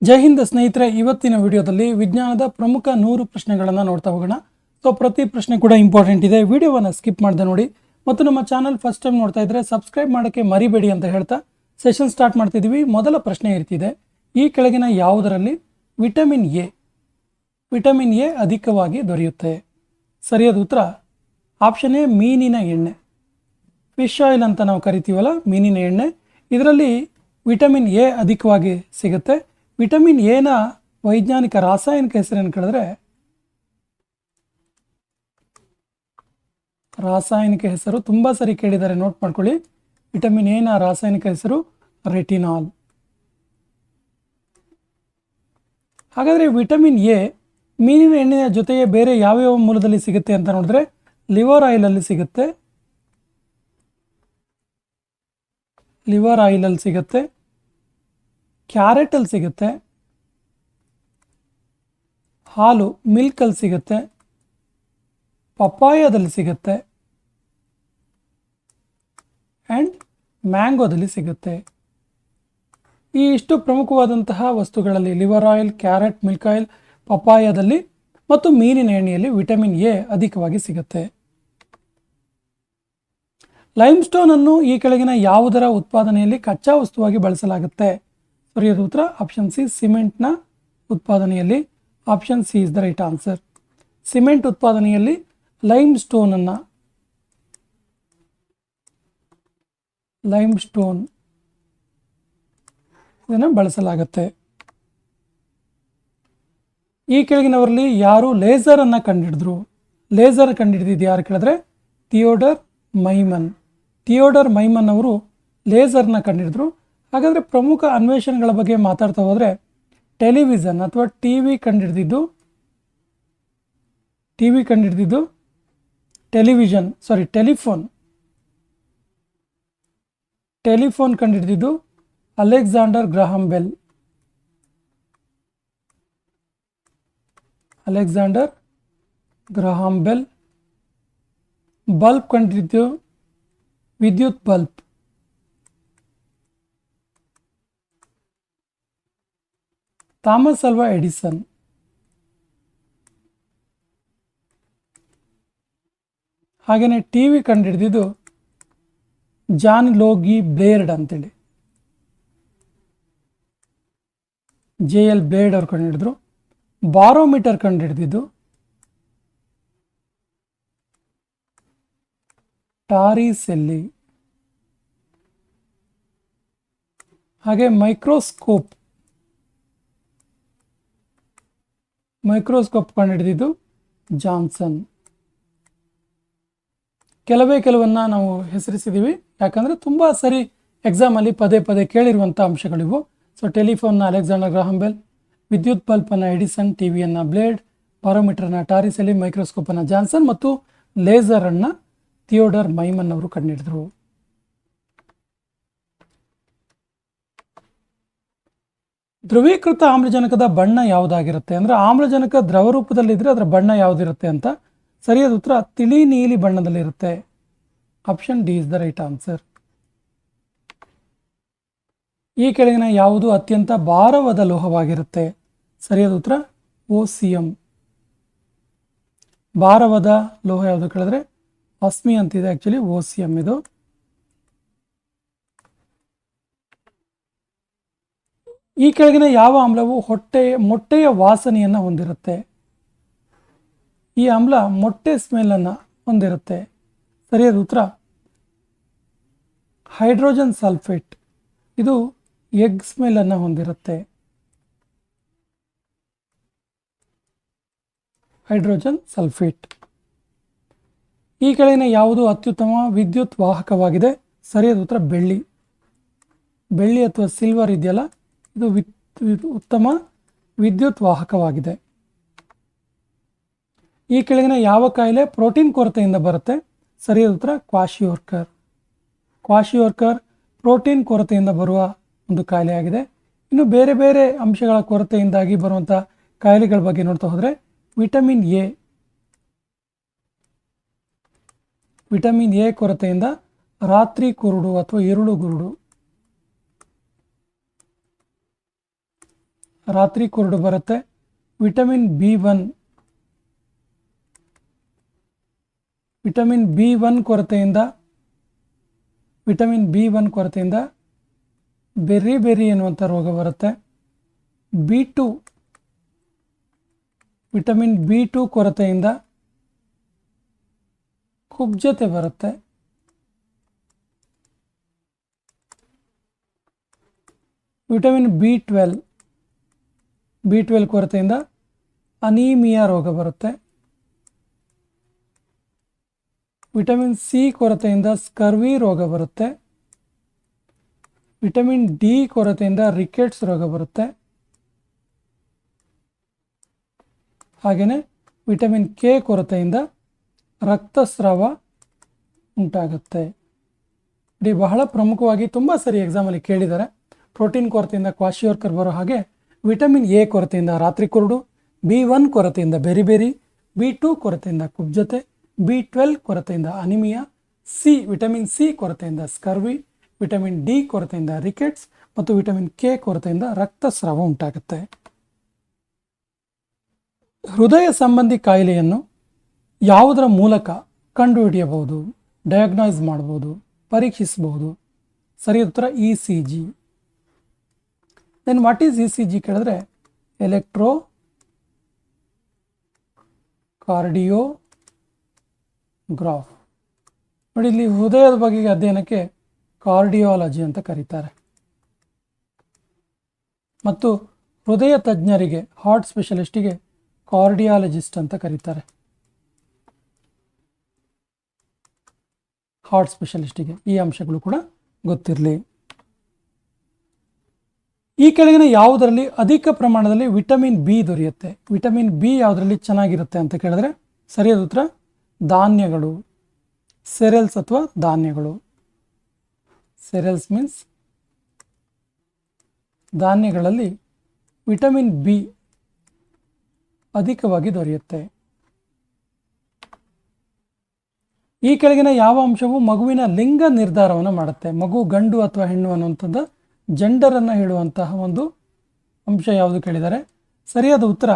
ಜೈ ಹಿಂದ್ ಸ್ನೇಹಿತರೆ, ಇವತ್ತಿನ ವಿಡಿಯೋದಲ್ಲಿ ವಿಜ್ಞಾನದ ಪ್ರಮುಖ 100 ಪ್ರಶ್ನೆಗಳನ್ನು ನೋಡ್ತಾ ಹೋಗೋಣ. ಸೊ ಪ್ರತಿ ಪ್ರಶ್ನೆ ಕೂಡ ಇಂಪಾರ್ಟೆಂಟ್ ಇದೆ. ವಿಡಿಯೋವನ್ನು ಸ್ಕಿಪ್ ಮಾಡದೆ ನೋಡಿ ಮತ್ತು ನಮ್ಮ ಚಾನಲ್ ಫಸ್ಟ್ ಟೈಮ್ ನೋಡ್ತಾ ಇದ್ರೆ ಸಬ್ಸ್ಕ್ರೈಬ್ ಮಾಡೋಕ್ಕೆ ಮರಿಬೇಡಿ ಅಂತ ಹೇಳ್ತಾ ಸೆಷನ್ ಸ್ಟಾರ್ಟ್ ಮಾಡ್ತಿದ್ದೀವಿ. ಮೊದಲ ಪ್ರಶ್ನೆ ಇರ್ತಿದೆ, ಈ ಕೆಳಗಿನ ಯಾವುದರಲ್ಲಿ ವಿಟಮಿನ್ ಎ ಅಧಿಕವಾಗಿ ದೊರೆಯುತ್ತೆ? ಸರಿಯಾದ ಉತ್ತರ ಆಪ್ಷನ್ ಎ, ಮೀನಿನ ಎಣ್ಣೆ. ಫಿಶ್ ಆಯಿಲ್ ಅಂತ ನಾವು ಕರಿತೀವಲ್ಲ, ಮೀನಿನ ಎಣ್ಣೆ, ಇದರಲ್ಲಿ ವಿಟಮಿನ್ ಎ ಅಧಿಕವಾಗಿ ಸಿಗುತ್ತೆ. ವಿಟಮಿನ್ ಎನ ವೈಜ್ಞಾನಿಕ ರಾಸಾಯನಿಕ ಹೆಸರೇನು ಕೇಳಿದ್ರೆ, ರಾಸಾಯನಿಕ ಹೆಸರು ತುಂಬ ಸರಿ ಕೇಳಿದ್ದಾರೆ, ನೋಟ್ ಮಾಡ್ಕೊಳ್ಳಿ. ವಿಟಮಿನ್ ಎನ ರಾಸಾಯನಿಕ ಹೆಸರು ರೆಟಿನಾಲ್. ಹಾಗಾದರೆ ವಿಟಮಿನ್ ಎ ಮೀನಿನ ಎಣ್ಣೆಯ ಜೊತೆಗೆ ಬೇರೆ ಯಾವ್ಯಾವ ಮೂಲದಲ್ಲಿ ಸಿಗುತ್ತೆ ಅಂತ ನೋಡಿದ್ರೆ, ಲಿವರ್ ಆಯಿಲಲ್ಲಿ ಸಿಗುತ್ತೆ, ಕ್ಯಾರೆಟಲ್ಲಿ ಸಿಗುತ್ತೆ, ಹಾಲು ಮಿಲ್ಕಲ್ಲಿ ಸಿಗುತ್ತೆ, ಪಪ್ಪಾಯದಲ್ಲಿ ಸಿಗುತ್ತೆ ಆ್ಯಂಡ್ ಮ್ಯಾಂಗೋದಲ್ಲಿ ಸಿಗುತ್ತೆ. ಈ ಇಷ್ಟು ಪ್ರಮುಖವಾದಂತಹ ವಸ್ತುಗಳಲ್ಲಿ liver oil, carrot, milk oil, ಪಪ್ಪಾಯದಲ್ಲಿ ಮತ್ತು ಮೀನಿನ ಎಣ್ಣೆಯಲ್ಲಿ ವಿಟಮಿನ್ ಎ ಅಧಿಕವಾಗಿ ಸಿಗುತ್ತೆ. ಲೈಮ್ಸ್ಟೋನ್ ಅನ್ನು ಈ ಕೆಳಗಿನ ಯಾವುದರ ಉತ್ಪಾದನೆಯಲ್ಲಿ ಕಚ್ಚಾ ವಸ್ತುವಾಗಿ ಬಳಸಲಾಗುತ್ತೆ? ಸರಿಯಾದ ಉತ್ತರ ಆಪ್ಷನ್ ಸಿ, ಸಿಮೆಂಟ್ನ ಉತ್ಪಾದನೆಯಲ್ಲಿ. Option C is the right answer. Cement ಉತ್ಪಾದನೆಯಲ್ಲಿ ಲೈಮ್ಸ್ಟೋನ್ ಇದನ್ನು ಬಳಸಲಾಗುತ್ತೆ. ಈ ಕೆಳಗಿನವರಲ್ಲಿ ಯಾರು ಲೇಸರ್ ಅನ್ನು ಕಂಡುಹಿಡಿದ್ರು? ಲೇಸರ್ ಕಂಡುಹಿಡಿದಿದ್ದು ಯಾರು ಕೇಳಿದ್ರೆ, ಥಿಯೋಡರ್ ಮೈಮನ್ ಅವರು ಲೇಸರ್ನ ಕಂಡುಹಿಡಿದ್ರು. ಹಾಗಾದರೆ ಪ್ರಮುಖ ಅನ್ವೇಷಣೆಗಳ ಬಗ್ಗೆ ಮಾತಾಡ್ತಾ ಹೋದರೆ, ಟೆಲಿವಿಷನ್ ಅಥವಾ ಟಿವಿ ಕಂಡುಹಿಡಿದಿದ್ದು ಟೆಲಿಫೋನ್ ಕಂಡುಹಿಡಿದಿದ್ದು ಅಲೆಕ್ಸಾಂಡರ್ ಗ್ರಹಾಂ ಬೆಲ್. ಬಲ್ಬ್ ಕಂಡುಹಿಡಿದ್ದು ವಿದ್ಯುತ್ ಬಲ್ಬ್. Thomas Alva Edison. ಹಾಗೆಯೇ ಟಿವಿ ಕಂಡುಹಿಡಿದಿದ್ದು ಜಾನ್ ಲೋಗಿ ಬ್ಲೇರ್ಡ್ ಅಂತೇಳಿ, JL ಬ್ಲೇಡ್ ಅವ್ರು ಕಂಡುಹಿಡಿದ್ರು. ಬಾರೋಮೀಟರ್ ಕಂಡುಹಿಡಿದಿದ್ದು ಟಾರಿಸೆಲ್ಲಿ. ಹಾಗೆ ಮೈಕ್ರೋಸ್ಕೋಪ್ ಕಂಡುಹಿಡಿದಿದ್ದು ಜಾನ್ಸನ್. ಕೆಲವನ್ನ ನಾವು ಹೆಸರಿಸಿದ್ದೀವಿ, ಯಾಕಂದರೆ ತುಂಬ ಸರಿ ಎಕ್ಸಾಮಲ್ಲಿ ಪದೇ ಪದೇ ಕೇಳಿರುವಂಥ ಅಂಶಗಳಿವು. ಸೊ ಟೆಲಿಫೋನ್ನ ಅಲೆಕ್ಸಾಂಡರ್ ಗ್ರಹಾಂ ಬೆಲ್, ವಿದ್ಯುತ್ ಬಲ್ಬನ್ನು ಎಡಿಸನ್, ಟಿವಿಯನ್ನು ಬ್ಲೇಡ್, ಬಾರೋಮೀಟರ್ನ ಟಾರಿಸೆಲ್ಲಿ, ಮೈಕ್ರೋಸ್ಕೋಪನ್ನು ಜಾನ್ಸನ್ ಮತ್ತು ಲೇಸರನ್ನು ಥಿಯೋಡರ್ ಮೈಮನ್ ಅವರು ಕಂಡುಹಿಡಿದರು. ಧ್ರುವೀಕೃತ ಆಮ್ಲಜನಕದ ಬಣ್ಣ ಯಾವುದಾಗಿರುತ್ತೆ? ಅಂದರೆ ಆಮ್ಲಜನಕ ದ್ರವ ರೂಪದಲ್ಲಿದ್ದರೆ ಅದರ ಬಣ್ಣ ಯಾವುದಿರುತ್ತೆ ಅಂತ. ಸರಿಯಾದ ಉತ್ತರ ತಿಳಿ ನೀಲಿ ಬಣ್ಣದಲ್ಲಿರುತ್ತೆ. Option D is the right answer. ಈ ಕೆಳಗಿನ ಯಾವುದು ಅತ್ಯಂತ ಭಾರವಾದ ಲೋಹವಾಗಿರುತ್ತೆ? ಸರಿಯಾದ ಉತ್ತರ OCM. ಭಾರವಾದ ಲೋಹ ಯಾವುದು ಕೇಳಿದ್ರೆ ಅಸ್ಮಿ ಅಂತಿದೆ, ಆಕ್ಚುಲಿ OCM ಇದು. ಈ ಕೆಳಗಿನ ಯಾವ ಆಮ್ಲವು ಮೊಟ್ಟೆಯ ವಾಸನೆಯನ್ನು ಹೊಂದಿರುತ್ತೆ? ಈ ಆಮ್ಲ ಮೊಟ್ಟೆ ಸ್ಮೆಲ್ಲನ್ನು ಹೊಂದಿರುತ್ತೆ. ಸರಿಯಾದ ಉತ್ತರ ಹೈಡ್ರೋಜನ್ ಸಲ್ಫೇಟ್. ಇದು ಎಗ್ ಸ್ಮೆಲ್ಲನ್ನು ಹೊಂದಿರುತ್ತೆ. Hydrogen sulphate. ಈ ಕೆಳಗಿನ ಯಾವುದು ಅತ್ಯುತ್ತಮ ವಿದ್ಯುತ್ ವಾಹಕವಾಗಿದೆ? ಸರಿಯಾದ ಉತ್ತರ ಬೆಳ್ಳಿ ಅಥವಾ ಸಿಲ್ವರ್ ಇದೆಯಲ್ಲ, ಇದು ಉತ್ತಮ ವಿದ್ಯುತ್ ವಾಹಕವಾಗಿದೆ. ಈ ಕೆಳಗಿನ ಯಾವ ಕಾಯಿಲೆ ಪ್ರೋಟೀನ್ ಕೊರತೆಯಿಂದ ಬರುತ್ತೆ? ಸರಿಯಾದ ಉತ್ತರ ಕ್ವಾಶಿಯೋರ್ಕರ್ ಪ್ರೋಟೀನ್ ಕೊರತೆಯಿಂದ ಬರುವ ಒಂದು ಕಾಯಿಲೆಯಾಗಿದೆ. ಇನ್ನು ಬೇರೆ ಬೇರೆ ಅಂಶಗಳ ಕೊರತೆಯಿಂದಾಗಿ ಬರುವಂಥ ಕಾಯಿಲೆಗಳ ಬಗ್ಗೆ ನೋಡ್ತಾ ಹೋದರೆ, ವಿಟಮಿನ್ ಎ ಕೊರತೆಯಿಂದ ರಾತ್ರಿ ಕುರುಡು ಅಥವಾ ಇರುಳು ಗುರುಡು, ರಾತ್ರಿ ಕುರುಡು ಬರುತ್ತೆ. ವಿಟಮಿನ್ B1 ಕೊರತೆಯಿಂದ ಬೆರಿ ಎನ್ನುವಂಥ ರೋಗ ಬರುತ್ತೆ. ವಿಟಮಿನ್ B2 ಕೊರತೆಯಿಂದ ಕುಬ್ಜತೆ ಬರುತ್ತೆ. ವಿಟಮಿನ್ B12 ಕೊರತೆಯಿಂದ ಅನೀಮಿಯಾ ರೋಗ ಬರುತ್ತೆ. ವಿಟಮಿನ್ C ಕೊರತೆಯಿಂದ ಸ್ಕರ್ವಿ ರೋಗ ಬರುತ್ತೆ. ವಿಟಮಿನ್ D ಕೊರತೆಯಿಂದ ರಿಕೆಟ್ಸ್ ರೋಗ ಬರುತ್ತೆ. ಹಾಗೆಯೇ ವಿಟಮಿನ್ K ಕೊರತೆಯಿಂದ ರಕ್ತಸ್ರಾವ ಉಂಟಾಗುತ್ತೆ. ಬಹಳ ಪ್ರಮುಖವಾಗಿ ತುಂಬ ಸರಿ ಎಕ್ಸಾಮಲ್ಲಿ ಕೇಳಿದ್ದಾರೆ. ಪ್ರೋಟೀನ್ ಕೊರತೆಯಿಂದ ಕ್ವಾಶಿಯೋರ್ಕರ್ ಬರೋ ಹಾಗೆ ವಿಟಮಿನ್ A ಕೊರತೆಯಿಂದ ರಾತ್ರಿ ಕುರುಡು, B1 ಕೊರತೆಯಿಂದ ಬೆರಿ, B2 ಕೊರತೆಯಿಂದ ಕುಬ್ಜತೆ, B12 ಕೊರತೆಯಿಂದ ಅನಿಮಿಯಾ, ವಿಟಮಿನ್ C ಕೊರತೆಯಿಂದ ಸ್ಕರ್ವಿ, ವಿಟಮಿನ್ D ಕೊರತೆಯಿಂದ ರಿಕೆಟ್ಸ್ ಮತ್ತು ವಿಟಮಿನ್ K ಕೊರತೆಯಿಂದ ರಕ್ತಸ್ರಾವ ಉಂಟಾಗುತ್ತೆ. ಹೃದಯ ಸಂಬಂಧಿ ಕಾಯಿಲೆಯನ್ನು ಯಾವುದರ ಮೂಲಕ ಕಂಡುಹಿಡಿಯಬಹುದು, ಡಯಾಗ್ನೈಸ್ ಮಾಡಬಹುದು, ಪರೀಕ್ಷಿಸಬಹುದು? ಸರಿಯಾದ ಉತ್ತರ ECG. Then what is ECG ಕೇಳಿದ್ರೆ ಎಲೆಕ್ಟ್ರೋ ಕಾರ್ಡಿಯೋಗ್ರಾಫ್. ನೋಡಿ, ಇಲ್ಲಿ ಹೃದಯದ ಬಗೆಗೆ ಅಧ್ಯಯನಕ್ಕೆ ಕಾರ್ಡಿಯಾಲಜಿ ಅಂತ ಕರೀತಾರೆ ಮತ್ತು ಹೃದಯ ತಜ್ಞರಿಗೆ, ಹಾರ್ಟ್ ಸ್ಪೆಷಲಿಸ್ಟಿಗೆ ಕಾರ್ಡಿಯಾಲಜಿಸ್ಟ್ ಅಂತ ಕರೀತಾರೆ. ಹಾರ್ಟ್ ಸ್ಪೆಷಲಿಸ್ಟಿಗೆ ಈ ಅಂಶಗಳು ಕೂಡ ಗೊತ್ತಿರಲಿ. ಈ ಕೆಳಗಿನ ಯಾವುದರಲ್ಲಿ ಅಧಿಕ ಪ್ರಮಾಣದಲ್ಲಿ ವಿಟಮಿನ್ B ದೊರೆಯುತ್ತೆ? ವಿಟಮಿನ್ B ಯಾವುದರಲ್ಲಿ ಚೆನ್ನಾಗಿರುತ್ತೆ ಅಂತ ಕೇಳಿದ್ರೆ ಸರಿಯಾದ ಉತ್ತರ ಧಾನ್ಯಗಳು, ಸೆರೆಲ್ಸ್ ಅಥವಾ ಧಾನ್ಯಗಳು. ಸೆರೆಲ್ಸ್ ಮೀನ್ಸ್ ಧಾನ್ಯಗಳಲ್ಲಿ ವಿಟಮಿನ್ B ಅಧಿಕವಾಗಿ ದೊರೆಯುತ್ತೆ. ಈ ಕೆಳಗಿನ ಯಾವ ಅಂಶವು ಮಗುವಿನ ಲಿಂಗ ನಿರ್ಧಾರವನ್ನು ಮಾಡುತ್ತೆ? ಮಗು ಗಂಡು ಅಥವಾ ಹೆಣ್ಣು ಅನ್ನುವಂಥದ್ದು ಜೆಂಡರನ್ನು ಹೇಳುವಂತಹ ಒಂದು ಅಂಶ ಯಾವುದು ಕೇಳಿದ್ದಾರೆ? ಸರಿಯಾದ ಉತ್ತರ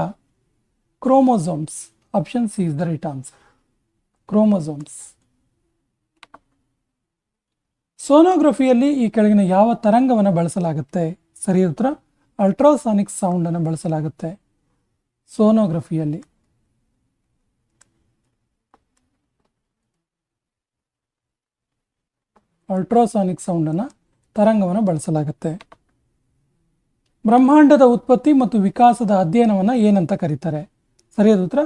chromosomes. Option C is the right answer. Chromosomes. ಸೋನೋಗ್ರಫಿಯಲ್ಲಿ ಈ ಕೆಳಗಿನ ಯಾವ ತರಂಗವನ್ನು ಬಳಸಲಾಗುತ್ತೆ? ಸರಿಯಾದ ಉತ್ತರ ಅಲ್ಟ್ರಾಸಾನಿಕ್ ಸೌಂಡ್ ಅನ್ನು ಬಳಸಲಾಗುತ್ತೆ ಸೋನೋಗ್ರಫಿಯಲ್ಲಿ. ಅಲ್ಟ್ರಾಸಾನಿಕ್ ಸೌಂಡನ್ನು ತರಂಗವನ್ನು ಬಳಸಲಾಗುತ್ತೆ. ಬ್ರಹ್ಮಾಂಡದ ಉತ್ಪತ್ತಿ ಮತ್ತು ವಿಕಾಸದ ಅಧ್ಯಯನವನ್ನು ಏನಂತ ಕರೀತಾರೆ? ಸರಿಯಾದ ಉತ್ತರ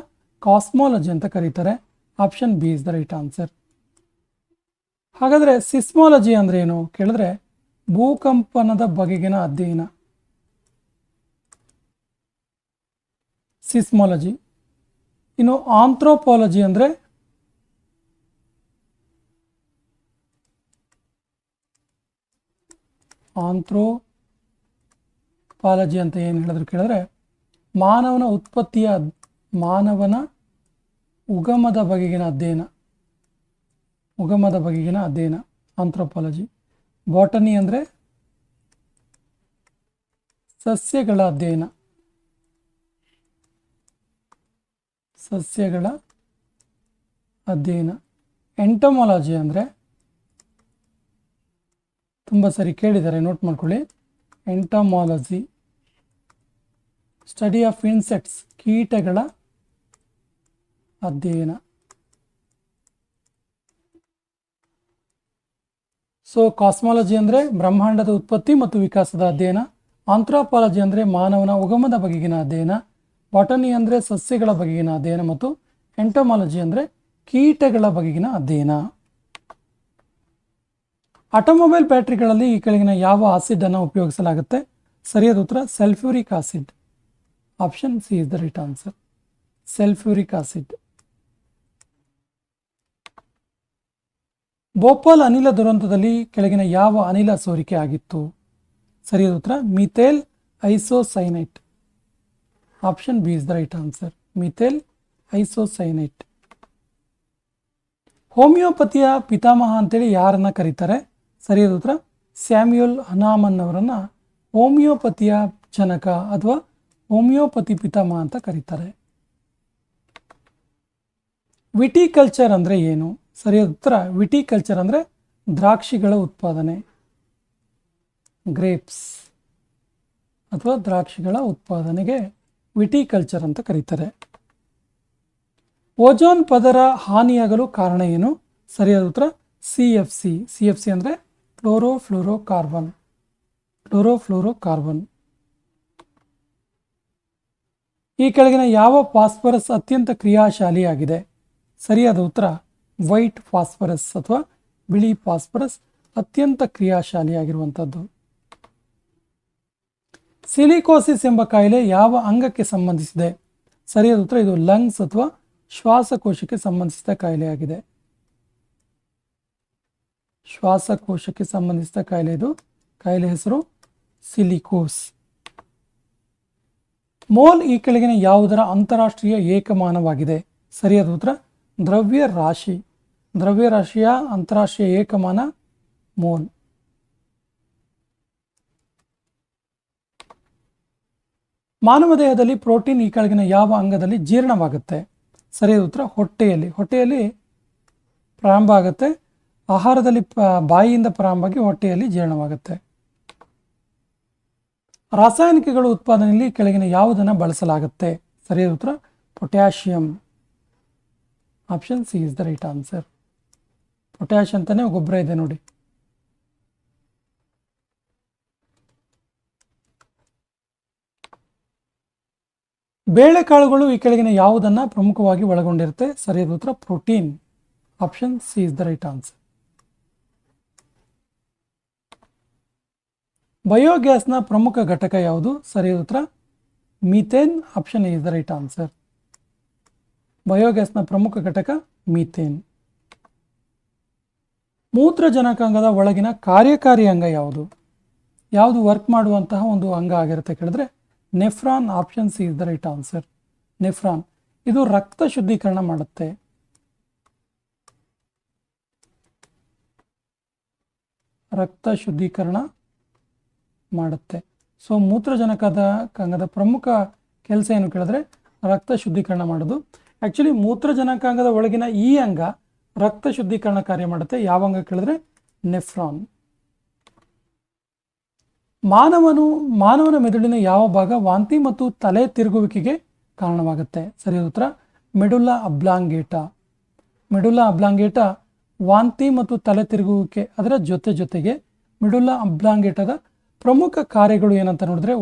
ಕಾಸ್ಮಾಲಜಿ ಅಂತ ಕರೀತಾರೆ. Option B is the right answer. ಹಾಗಾದರೆ ಸಿಸ್ಮಾಲಜಿ ಅಂದರೆ ಏನು ಕೇಳಿದ್ರೆ ಭೂಕಂಪನದ ಬಗೆಗಿನ ಅಧ್ಯಯನ. ಸಿಸ್ಮಾಲಜಿ. ಇನ್ನು ಆಂಥ್ರೋಪಾಲಜಿ ಅಂದರೆ ಆಂಥ್ರೋಪಾಲಜಿ ಅಂತ ಏನು ಹೇಳಿದ್ರು ಕೇಳಿದ್ರೆ ಮಾನವನ ಉಗಮದ ಬಗೆಗಿನ ಅಧ್ಯಯನ ಆಂಥ್ರೋಪಾಲಜಿ. ಬಾಟನಿ ಅಂದರೆ ಸಸ್ಯಗಳ ಅಧ್ಯಯನ. ಎಂಟಮಾಲಜಿ ಅಂದರೆ ತುಂಬ ಸರಿ ಕೇಳಿದ್ದಾರೆ, ನೋಟ್ ಮಾಡ್ಕೊಳ್ಳಿ. ಎಂಟಮಾಲಜಿ ಸ್ಟಡಿ ಆಫ್ ಇನ್ಸೆಕ್ಟ್ಸ್, ಕೀಟಗಳ ಅಧ್ಯಯನ. ಸೊ ಕಾಸ್ಮಾಲಜಿ ಅಂದರೆ ಬ್ರಹ್ಮಾಂಡದ ಉತ್ಪತ್ತಿ ಮತ್ತು ವಿಕಾಸದ ಅಧ್ಯಯನ. ಆಂಥ್ರೋಪಾಲಜಿ ಅಂದರೆ ಮಾನವನ ಉಗಮದ ಬಗೆಗಿನ ಅಧ್ಯಯನ. ಬಾಟನಿ ಅಂದರೆ ಸಸ್ಯಗಳ ಬಗೆಗಿನ ಅಧ್ಯಯನ ಮತ್ತು ಎಂಟಮಾಲಜಿ ಅಂದರೆ ಕೀಟಗಳ ಬಗೆಗಿನ ಅಧ್ಯಯನ. ಆಟೋಮೊಬೈಲ್ ಬ್ಯಾಟರಿಗಳಲ್ಲಿ ಈ ಕೆಳಗಿನ ಯಾವ ಆಸಿಡ್ ಅನ್ನು ಉಪಯೋಗಿಸಲಾಗುತ್ತೆ? ಸರಿಯಾದ ಉತ್ತರ sulphuric acid. Option C is the right answer. Sulphuric acid. Bhopal ಅನಿಲ ದುರಂತದಲ್ಲಿ ಕೆಳಗಿನ ಯಾವ ಅನಿಲ ಸೋರಿಕೆ ಆಗಿತ್ತು? ಸರಿಯಾದ ಉತ್ತರ methyl isocyanate. Option B is the right answer. Methyl isocyanate. ಹೋಮಿಯೋಪತಿಯ ಪಿತಾಮಹ ಅಂತೇಳಿ ಯಾರನ್ನ ಕರೀತಾರೆ? ಸರಿಯಾದ ಉತ್ತರ ಸ್ಯಾಮ್ಯುಯಲ್ ಹನಾಮನ್ ಅವರನ್ನು ಹೋಮಿಯೋಪತಿಯ ಜನಕ ಅಥವಾ ಹೋಮಿಯೋಪತಿ ಪಿತಾಮಹ ಅಂತ ಕರೀತಾರೆ. ವಿಟಿಕಲ್ಚರ್ ಅಂದರೆ ಏನು? ಸರಿಯಾದ ಉತ್ತರ ವಿಟಿಕಲ್ಚರ್ ಅಂದರೆ ದ್ರಾಕ್ಷಿಗಳ ಉತ್ಪಾದನೆ, ಗ್ರೇಪ್ಸ್ ಅಥವಾ ದ್ರಾಕ್ಷಿಗಳ ಉತ್ಪಾದನೆಗೆ ವಿಟಿಕಲ್ಚರ್ ಅಂತ ಕರೀತಾರೆ. ಓಜೋನ್ ಪದರ ಹಾನಿಯಾಗಲು ಕಾರಣ ಏನು? ಸರಿಯಾದ ಉತ್ತರ CFC. CFC ಅಂದರೆ ಕ್ಲೋರೋಫ್ಲೋರೋಕಾರ್ಬನ್. ಈ ಕೆಳಗಿನ ಯಾವ ಫಾಸ್ಫರಸ್ ಅತ್ಯಂತ ಕ್ರಿಯಾಶಾಲಿಯಾಗಿದೆ? ಸರಿಯಾದ ಉತ್ತರ ವೈಟ್ ಫಾಸ್ಫರಸ್ ಅಥವಾ ಬಿಳಿ ಫಾಸ್ಫರಸ್ ಅತ್ಯಂತ ಕ್ರಿಯಾಶಾಲಿಯಾಗಿರುವಂಥದ್ದು. ಸಿಲಿಕೋಸಿಸ್ ಎಂಬ ಕಾಯಿಲೆ ಯಾವ ಅಂಗಕ್ಕೆ ಸಂಬಂಧಿಸಿದೆ? ಸರಿಯಾದ ಉತ್ತರ ಇದು ಲಂಗ್ಸ್ ಅಥವಾ ಶ್ವಾಸಕೋಶಕ್ಕೆ ಸಂಬಂಧಿಸಿದ ಕಾಯಿಲೆಯಾಗಿದೆ. ಶ್ವಾಸಕೋಶಕ್ಕೆ ಸಂಬಂಧಿಸಿದ ಕಾಯಿಲೆ ಇದು. ಕಾಯಿಲೆ ಹೆಸರು ಸಿಲಿಕೋಸ್. ಮೋಲ್ ಈ ಕೆಳಗಿನ ಯಾವುದರ ಅಂತಾರಾಷ್ಟ್ರೀಯ ಏಕಮಾನವಾಗಿದೆ? ಸರಿಯಾದ ಉತ್ತರ ದ್ರವ್ಯರಾಶಿ. ದ್ರವ್ಯರಾಶಿಯ ಅಂತಾರಾಷ್ಟ್ರೀಯ ಏಕಮಾನ ಮೋಲ್. ಮಾನವ ದೇಹದಲ್ಲಿ ಪ್ರೋಟೀನ್ ಈ ಕೆಳಗಿನ ಯಾವ ಅಂಗದಲ್ಲಿ ಜೀರ್ಣವಾಗುತ್ತೆ? ಸರಿಯಾದ ಉತ್ತರ ಹೊಟ್ಟೆಯಲ್ಲಿ. ಹೊಟ್ಟೆಯಲ್ಲಿ ಪ್ರಾರಂಭ ಆಗುತ್ತೆ. ಆಹಾರದಲ್ಲಿ ಬಾಯಿಯಿಂದ ಪ್ರಾರಂಭವಾಗಿ ಹೊಟ್ಟೆಯಲ್ಲಿ ಜೀರ್ಣವಾಗುತ್ತೆ. ರಾಸಾಯನಿಕಗಳ ಉತ್ಪಾದನೆಯಲ್ಲಿ ಕೆಳಗಿನ ಯಾವುದನ್ನು ಬಳಸಲಾಗುತ್ತೆ? ಸರಿಯಾದ ಉತ್ತರ potassium. Option C is the right answer. Potash ಅಂತಾನೆ ಗೊಬ್ಬರ ಇದೆ ನೋಡಿ. ಬೇಳೆಕಾಳುಗಳು ಈ ಕೆಳಗಿನ ಯಾವುದನ್ನು ಪ್ರಮುಖವಾಗಿ ಒಳಗೊಂಡಿರುತ್ತೆ? ಸರಿಯಾದ ಉತ್ತರ protein. Option C is the right answer. ಬಯೋಗ್ಯಾಸ್ನ ಪ್ರಮುಖ ಘಟಕ ಯಾವುದು? ಸರಿಯಾದ ಉತ್ತರ methane. Option A is the right answer. ಬಯೋಗ್ಯಾಸ್ನ ಪ್ರಮುಖ ಘಟಕ ಮೀಥೇನ್. ಮೂತ್ರಜನಕಾಂಗದ ಒಳಗಿನ ಕಾರ್ಯಕಾರಿ ಅಂಗ ಯಾವುದು? ಯಾವುದು ವರ್ಕ್ ಮಾಡುವಂತಹ ಒಂದು ಅಂಗ ಆಗಿರುತ್ತೆ ಕೇಳಿದ್ರೆ nephron. Option C is the right answer. Nephron ಇದು ರಕ್ತ ಶುದ್ಧೀಕರಣ ಮಾಡುತ್ತೆ. ರಕ್ತ ಶುದ್ಧೀಕರಣ ಮಾಡುತ್ತೆ. ಸೊ ಮೂತ್ರಜನಕದ ಅಂಗದ ಪ್ರಮುಖ ಕೆಲಸ ಏನು ಕೇಳಿದ್ರೆ ರಕ್ತ ಶುದ್ಧೀಕರಣ ಮಾಡೋದು. ಆ್ಯಕ್ಚುಲಿ ಮೂತ್ರಜನಕಾಂಗದ ಒಳಗಿನ ಈ ಅಂಗ ರಕ್ತ ಶುದ್ಧೀಕರಣ ಕಾರ್ಯ ಮಾಡುತ್ತೆ. ಯಾವ ಅಂಗ ಕೇಳಿದ್ರೆ ನೆಫ್ರಾನ್. ಮಾನವನ ಮೆದುಳಿನ ಯಾವ ಭಾಗ ವಾಂತಿ ಮತ್ತು ತಲೆ ತಿರುಗುವಿಕೆಗೆ ಕಾರಣವಾಗುತ್ತೆ? ಸರಿಯಾದ ಉತ್ತರ ಮೆಡುಲ್ಲಾ ಅಬ್ಲಾಂಗೇಟಾ. ಮೆಡುಲ್ಲಾ ಅಬ್ಲಾಂಗೇಟಾ ವಾಂತಿ ಮತ್ತು ತಲೆ ತಿರುಗುವಿಕೆ ಅದರ ಜೊತೆಗೆ ಮೆಡುಲ್ಲಾ ಅಬ್ಲಾಂಗೇಟದ ಪ್ರಮುಖ ಕಾರ್ಯಗಳು ಏನಂತ ನೋಡಿದ್ರೆ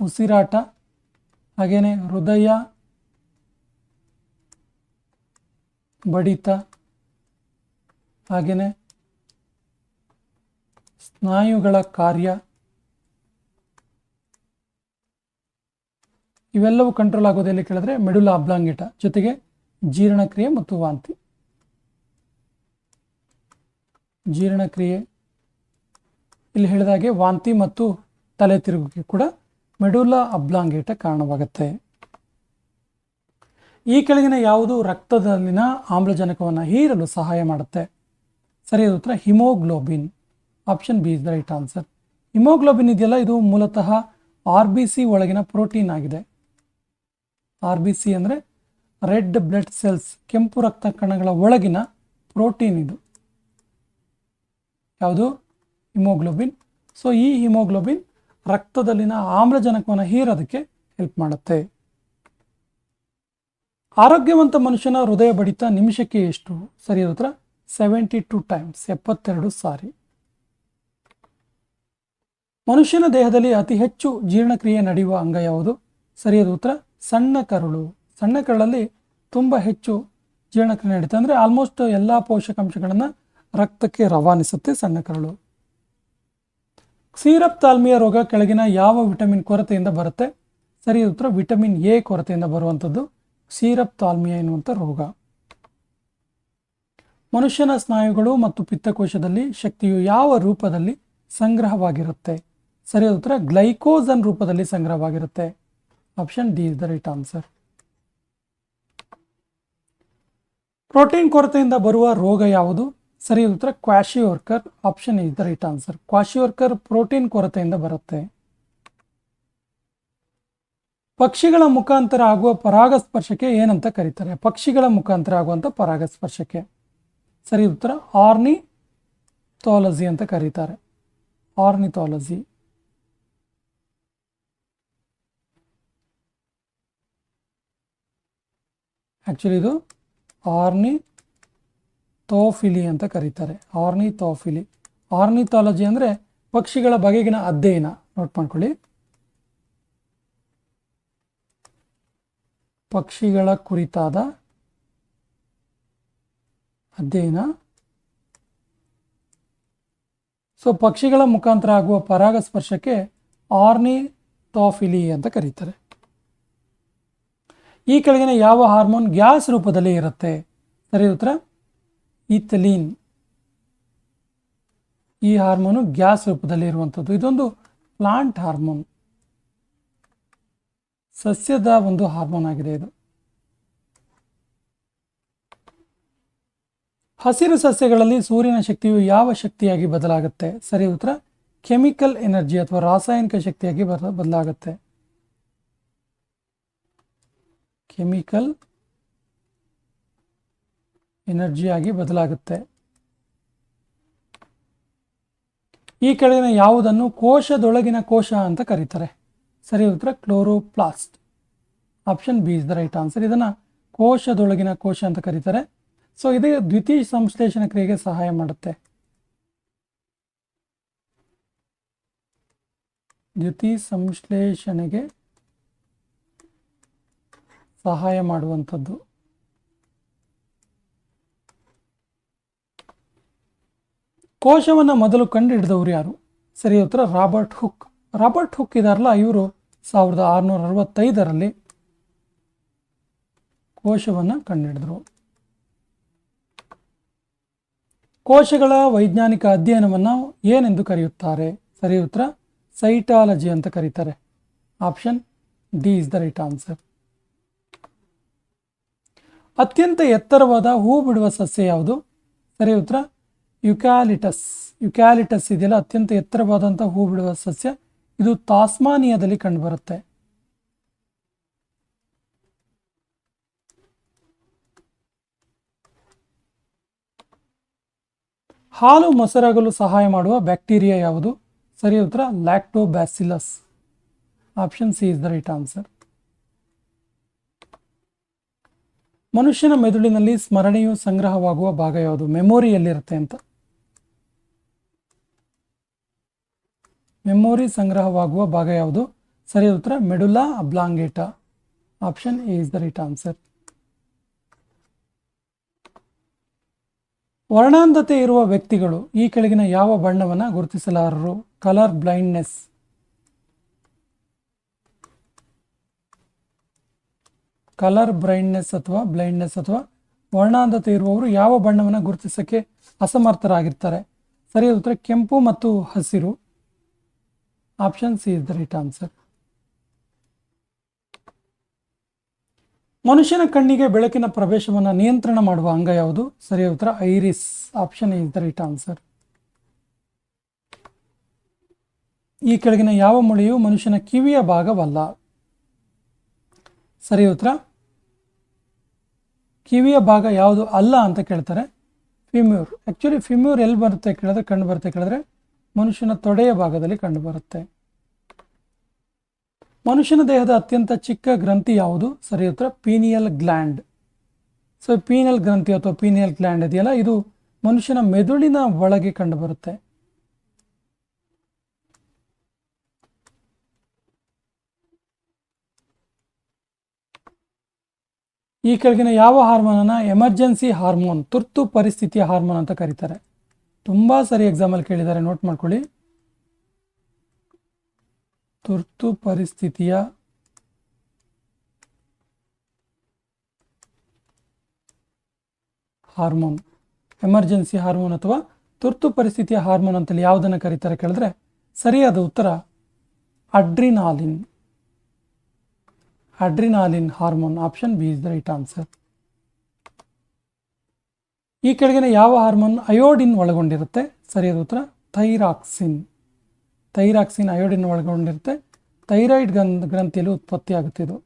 ಉಸಿರಾಟ, ಹಾಗೇನೆ ಹೃದಯ ಬಡಿತ, ಹಾಗೇನೆ ಸ್ನಾಯುಗಳ ಕಾರ್ಯ, ಇವೆಲ್ಲವೂ ಕಂಟ್ರೋಲ್ ಆಗೋದೆಲ್ಲಿ ಕೇಳಿದ್ರೆ ಮೆಡುಲ್ಲಾ ಅಬ್ಲಾಂಗೇಟಾ, ಜೊತೆಗೆ ಜೀರ್ಣಕ್ರಿಯೆ ಮತ್ತು ವಾಂತಿ. ಜೀರ್ಣಕ್ರಿಯೆ ಇಲ್ಲಿ ಹೇಳಿದಾಗೆ ವಾಂತಿ ಮತ್ತು ತಲೆ ತಿರುಗುವಿಕೆ ಕೂಡ ಮೆಡುಲ್ಲಾ ಅಬ್ಲಾಂಗೇಟಾ ಕಾರಣವಾಗುತ್ತೆ. ಈ ಕೆಳಗಿನ ಯಾವುದು ರಕ್ತದಲ್ಲಿನ ಆಮ್ಲಜನಕವನ್ನು ಹೀರಲು ಸಹಾಯ ಮಾಡುತ್ತೆ? ಸರಿಯಾದ ಉತ್ತರ haemoglobin. Option B is the right answer. Haemoglobin ಇದೆಯಲ್ಲ ಇದು ಮೂಲತಃ RBC ಒಳಗಿನ ಪ್ರೋಟೀನ್ ಆಗಿದೆ. RBC ಅಂದರೆ ರೆಡ್ ಬ್ಲಡ್ ಸೆಲ್ಸ್, ಕೆಂಪು ರಕ್ತ ಕಣಗಳ ಒಳಗಿನ ಪ್ರೋಟೀನ್ ಇದು. ಯಾವುದು? ಹಿಮೋಗ್ಲೋಬಿನ್. ಸೊ ಈ ಹಿಮೋಗ್ಲೋಬಿನ್ ರಕ್ತದಲ್ಲಿನ ಆಮ್ಲಜನಕವನ್ನು ಹೀರೋದಕ್ಕೆ ಹೆಲ್ಪ್ ಮಾಡುತ್ತೆ. ಆರೋಗ್ಯವಂತ ಮನುಷ್ಯನ ಹೃದಯ ಬಡಿತ ನಿಮಿಷಕ್ಕೆ ಎಷ್ಟು? ಸರಿಯಾದ ಉತ್ತರ 72 ಟೈಮ್ಸ್, 72 ಸಾರಿ. ಮನುಷ್ಯನ ದೇಹದಲ್ಲಿ ಅತಿ ಹೆಚ್ಚು ಜೀರ್ಣಕ್ರಿಯೆ ನಡೆಯುವ ಅಂಗ ಯಾವುದು? ಸರಿಯಾದ ಉತ್ತರ ಸಣ್ಣ ಕರುಳು. ಸಣ್ಣ ಕರುಳಲ್ಲಿ ತುಂಬ ಹೆಚ್ಚು ಜೀರ್ಣಕ್ರಿಯೆ ನಡೀತದೆ. ಅಂದರೆ ಆಲ್ಮೋಸ್ಟ್ ಎಲ್ಲ ಪೋಷಕಾಂಶಗಳನ್ನು ರಕ್ತಕ್ಕೆ ರವಾನಿಸುತ್ತೆ ಸಣ್ಣ ಕರುಳು. ಕ್ಷೀರಪ್ತಾಲ್ಮಿಯ ರೋಗ ಕೆಳಗಿನ ಯಾವ ವಿಟಮಿನ್ ಕೊರತೆಯಿಂದ ಬರುತ್ತೆ? ಸರಿಯಾದ ಉತ್ತರ ವಿಟಮಿನ್ ಎ ಕೊರತೆಯಿಂದ ಬರುವಂಥದ್ದು ಕ್ಷೀರಪ್ತಾಲ್ಮಿಯ ಎನ್ನುವಂಥ ರೋಗ. ಮನುಷ್ಯನ ಸ್ನಾಯುಗಳು ಮತ್ತು ಪಿತ್ತಕೋಶದಲ್ಲಿ ಶಕ್ತಿಯು ಯಾವ ರೂಪದಲ್ಲಿ ಸಂಗ್ರಹವಾಗಿರುತ್ತೆ? ಸರಿಯಾದ ಉತ್ತರ ಗ್ಲೈಕೋಸನ್ ರೂಪದಲ್ಲಿ ಸಂಗ್ರಹವಾಗಿರುತ್ತೆ. Option D is the right answer. Protein ಕೊರತೆಯಿಂದ ಬರುವ ರೋಗ ಯಾವುದು? ಸರಿ ಉತ್ತರ kwashiorkor. Option is the right answer. Kwashiorkor protein ಕೊರತೆಯಿಂದ ಬರುತ್ತೆ. ಪಕ್ಷಿಗಳ ಮುಖಾಂತರ ಆಗುವ ಪರಾಗಸ್ಪರ್ಶಕ್ಕೆ ಏನಂತ ಕರೀತಾರೆ? ಪಕ್ಷಿಗಳ ಮುಖಾಂತರ ಆಗುವಂಥ ಪರಾಗಸ್ಪರ್ಶಕ್ಕೆ ಸರಿ ಉತ್ತರ ಆರ್ನಿಥಾಲಜಿ ಅಂತ ಕರೀತಾರೆ. ಆರ್ನಿಥಾಲಜಿ. ಆಕ್ಚುಲಿ ಇದು ಆರ್ನಿಥೋಫಿಲಿ ಅಂತ ಕರೀತಾರೆ. ಆರ್ನಿಥೋಫಿಲಿ. ಆರ್ನಿಥಾಲಜಿ ಅಂದರೆ ಪಕ್ಷಿಗಳ ಬಗೆಗಿನ ಅಧ್ಯಯನ. ನೋಟ್ ಮಾಡ್ಕೊಳ್ಳಿ. ಪಕ್ಷಿಗಳ ಕುರಿತಾದ ಅಧ್ಯಯನ. ಸೊ ಪಕ್ಷಿಗಳ ಮುಖಾಂತರ ಆಗುವ ಪರಾಗಸ್ಪರ್ಶಕ್ಕೆ ಆರ್ನಿಥೋಫಿಲಿ ಅಂತ ಕರೀತಾರೆ. ಈ ಕೆಳಗಿನ ಯಾವ ಹಾರ್ಮೋನ್ ಗ್ಯಾಸ್ ರೂಪದಲ್ಲಿ ಇರುತ್ತೆ? ಸರಿ ಉತ್ತರ ಈಥಲೀನ್. ಈ ಹಾರ್ಮೋನು ಗ್ಯಾಸ್ ರೂಪದಲ್ಲಿ ಇರುವಂಥದ್ದು. ಇದೊಂದು ಪ್ಲಾಂಟ್ ಹಾರ್ಮೋನ್, ಸಸ್ಯದ ಒಂದು ಹಾರ್ಮೋನ್ ಆಗಿದೆ ಇದು. ಹಸಿರು ಸಸ್ಯಗಳಲ್ಲಿ ಸೂರ್ಯನ ಶಕ್ತಿಯು ಯಾವ ಶಕ್ತಿಯಾಗಿ ಬದಲಾಗುತ್ತೆ? ಸರಿ ಉತ್ತರ ಕೆಮಿಕಲ್ ಎನರ್ಜಿ ಅಥವಾ ರಾಸಾಯನಿಕ ಶಕ್ತಿಯಾಗಿ ಬದಲಾಗುತ್ತೆ. ಕೆಮಿಕಲ್ ಎನರ್ಜಿಯಾಗಿ ಬದಲಾಗುತ್ತೆ. ಈ ಕೆಳಗಿನ ಯಾವುದನ್ನು ಕೋಶದೊಳಗಿನ ಕೋಶ ಅಂತ ಕರೀತಾರೆ? ಸರಿ ಉತ್ತರ chloroplast. Option B is the right answer. ಇದನ್ನು ಕೋಶದೊಳಗಿನ ಕೋಶ ಅಂತ ಕರೀತಾರೆ. ಸೊ ಇದು ದ್ವಿತೀಯ ಸಂಶ್ಲೇಷಣ ಕ್ರಿಯೆಗೆ ಸಹಾಯ ಮಾಡುತ್ತೆ. ದ್ವಿತೀಯ ಸಂಶ್ಲೇಷಣೆಗೆ ಸಹಾಯ ಮಾಡುವಂಥದ್ದು. ಕೋಶವನ್ನು ಮೊದಲು ಕಂಡುಹಿಡಿದವರು ಯಾರು? ಸರಿ ಉತ್ತರ ರಾಬರ್ಟ್ ಹುಕ್. ರಾಬರ್ಟ್ ಹುಕ್ ಇದಾರಲ್ಲ, ಇವರು 1665ರಲ್ಲಿ ಕೋಶವನ್ನು ಕಂಡುಹಿಡಿದರು. ಕೋಶಗಳ ವೈಜ್ಞಾನಿಕ ಅಧ್ಯಯನವನ್ನು ಏನೆಂದು ಕರೆಯುತ್ತಾರೆ? ಸರಿ ಉತ್ತರ ಸೈಟಾಲಜಿ ಅಂತ ಕರೀತಾರೆ. Option D is the right answer. ಅತ್ಯಂತ ಎತ್ತರವಾದ ಹೂ ಬಿಡುವ ಸಸ್ಯ ಯಾವುದು? ಸರಿ ಉತ್ತರ ಯುಕ್ಯಾಲಿಟಸ್. ಯುಕ್ಯಾಲಿಟಸ್ ಇದೆಯಲ್ಲ, ಅತ್ಯಂತ ಎತ್ತರವಾದಂಥ ಹೂ ಬಿಡುವ ಸಸ್ಯ. ಇದು ತಾಸ್ಮಾನಿಯಾದಲ್ಲಿ ಕಂಡುಬರುತ್ತೆ. ಹಾಲು ಮೊಸರಾಗಲು ಸಹಾಯ ಮಾಡುವ ಬ್ಯಾಕ್ಟೀರಿಯಾ ಯಾವುದು? ಸರಿ ಉತ್ತರ lactobacillus. Option C is the right answer. ಮನುಷ್ಯನ ಮೆದುಳಿನಲ್ಲಿ ಸ್ಮರಣೆಯು ಸಂಗ್ರಹವಾಗುವ ಭಾಗ ಯಾವುದು? ಮೆಮೊರಿಯಲ್ಲಿರುತ್ತೆ ಅಂತ. ಮೆಮೊರಿ ಸಂಗ್ರಹವಾಗುವ ಭಾಗ ಯಾವುದು? ಸರಿ ಉತ್ತರ medulla oblongata. Option A is the right answer. ವರ್ಣಾಂಧತೆ ಇರುವ ವ್ಯಕ್ತಿಗಳು ಈ ಕೆಳಗಿನ ಯಾವ ಬಣ್ಣವನ್ನು ಗುರುತಿಸಲಾರರು? Colour blindness. ಕಲರ್ ಬ್ಲೈಂಡ್ನೆಸ್ ಅಥವಾ ವರ್ಣಾಂಧತೆ ಇರುವವರು ಯಾವ ಬಣ್ಣವನ್ನು ಗುರುತಿಸಕ್ಕೆ ಅಸಮರ್ಥರಾಗಿರ್ತಾರೆ? ಸರಿ ಉತ್ತರ ಕೆಂಪು ಮತ್ತು ಹಸಿರು. Option C is the right answer. ಮನುಷ್ಯನ ಕಣ್ಣಿಗೆ ಬೆಳಕಿನ ಪ್ರವೇಶವನ್ನು ನಿಯಂತ್ರಣ ಮಾಡುವ ಅಂಗ ಯಾವುದು? ಸರಿ ಉತ್ತರ iris. Option is the right answer. ಈ ಕೆಳಗಿನ ಯಾವ ಮೂಳೆಯು ಮನುಷ್ಯನ ಕಿವಿಯ ಭಾಗವಲ್ಲ? ಸರಿ ಉತ್ತರ ಕಿವಿಯ ಭಾಗ ಯಾವುದು ಅಲ್ಲ ಅಂತ ಕೇಳ್ತಾರೆ. ಫಿಮ್ಯೂರ್. ಆ್ಯಕ್ಚುಲಿ ಫಿಮ್ಯೂರ್ ಎಲ್ಲಿ ಬರುತ್ತೆ ಕೇಳಿದ್ರೆ, ಕಂಡು ಬರುತ್ತೆ ಕೇಳಿದ್ರೆ ಮನುಷ್ಯನ ತೊಡೆಯ ಭಾಗದಲ್ಲಿ ಕಂಡು ಬರುತ್ತೆ. ಮನುಷ್ಯನ ದೇಹದ ಅತ್ಯಂತ ಚಿಕ್ಕ ಗ್ರಂಥಿ ಯಾವುದು? ಸರಿ ಉತ್ತರ ಪೀನಿಯಲ್ ಗ್ಲ್ಯಾಂಡ್. ಸೊ ಪೀನಿಯಲ್ ಗ್ರಂಥಿ ಅಥವಾ ಪೀನಿಯಲ್ ಗ್ಲ್ಯಾಂಡ್ ಇದೆಯಲ್ಲ, ಇದು ಮನುಷ್ಯನ ಮೆದುಳಿನ ಒಳಗೆ ಕಂಡು ಬರುತ್ತೆ. ಈ ಕೆಳಗಿನ ಯಾವ ಹಾರ್ಮೋನನ್ನು ಎಮರ್ಜೆನ್ಸಿ ಹಾರ್ಮೋನ್, ತುರ್ತು ಪರಿಸ್ಥಿತಿಯ ಹಾರ್ಮೋನ್ ಅಂತ ಕರೀತಾರೆ? ತುಂಬ ಸರಿ ಎಕ್ಸಾಮಲ್ಲಿ ಕೇಳಿದ್ದಾರೆ, ನೋಟ್ ಮಾಡ್ಕೊಳ್ಳಿ. ತುರ್ತು ಪರಿಸ್ಥಿತಿಯ ಹಾರ್ಮೋನ್, ಎಮರ್ಜೆನ್ಸಿ ಹಾರ್ಮೋನ್ ಅಥವಾ ತುರ್ತು ಪರಿಸ್ಥಿತಿಯ ಹಾರ್ಮೋನ್ ಅಂತೇಳಿ ಯಾವುದನ್ನು ಕರೀತಾರೆ ಕೇಳಿದ್ರೆ ಸರಿಯಾದ ಉತ್ತರ adrenaline. Adrenaline hormone. Option B is the right answer. ಈ ಕೆಳಗಿನ ಯಾವ ಹಾರ್ಮೋನ್ ಅಯೋಡಿನ್ ಒಳಗೊಂಡಿರುತ್ತೆ? ಸರಿಯಾದ ಉತ್ತರ ಥೈರಾಕ್ಸಿನ್. ಥೈರಾಕ್ಸಿನ್ ಅಯೋಡಿನ್ ಒಳಗೊಂಡಿರುತ್ತೆ. ಥೈರಾಯ್ಡ್ ಗ್ರಂಥಿಯಲ್ಲಿ ಉತ್ಪತ್ತಿ ಆಗುತ್ತೆ ಇದು.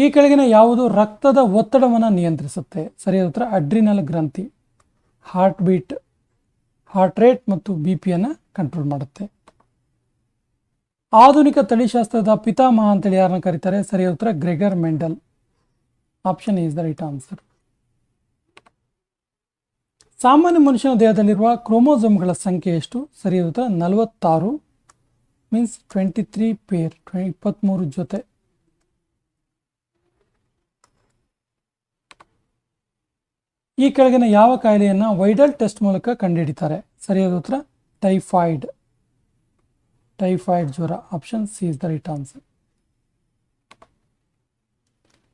ಈ ಕೆಳಗಿನ ಯಾವುದು ರಕ್ತದ ಒತ್ತಡವನ್ನು ನಿಯಂತ್ರಿಸುತ್ತೆ? ಸರಿಯಾದ ಉತ್ತರ ಅಡ್ರಿನಲ್ ಗ್ರಂಥಿ. ಹಾರ್ಟ್ ಬೀಟ್, ಹಾರ್ಟ್ ರೇಟ್ ಮತ್ತು ಬಿಪಿಯನ್ನು ಕಂಟ್ರೋಲ್ ಮಾಡುತ್ತೆ. ಆಧುನಿಕ ತಳಿಶಾಸ್ತ್ರದ ಪಿತಾಮಹ ಅಂತೇಳಿ ಯಾರನ್ನ ಕರೀತಾರೆ? ಸರಿಯಾದ ಉತ್ತರ Gregor Mendel. Option is the right answer. ಸಾಮಾನ್ಯ ಮನುಷ್ಯನ ದೇಹದಲ್ಲಿರುವ ಕ್ರೋಮೋಸೋಮ್ಗಳ ಸಂಖ್ಯೆ ಎಷ್ಟು? ಸರಿಯಾದ ಉತ್ತರ 46, ಮೀನ್ಸ್ 23 ಪೇರ್, 23 ಜೊತೆ. ಈ ಕೆಳಗಿನ ಯಾವ ಕಾಯಿಲೆಯನ್ನು ವೈಡಲ್ ಟೆಸ್ಟ್ ಮೂಲಕ ಕಂಡುಹಿಡಿತಾರೆ? ಸರಿಯಾದ ಉತ್ತರ ಟೈಫಾಯ್ಡ್. ಟೈಫಾಯ್ಡ್ ಜ್ವರ. Option C is the right answer.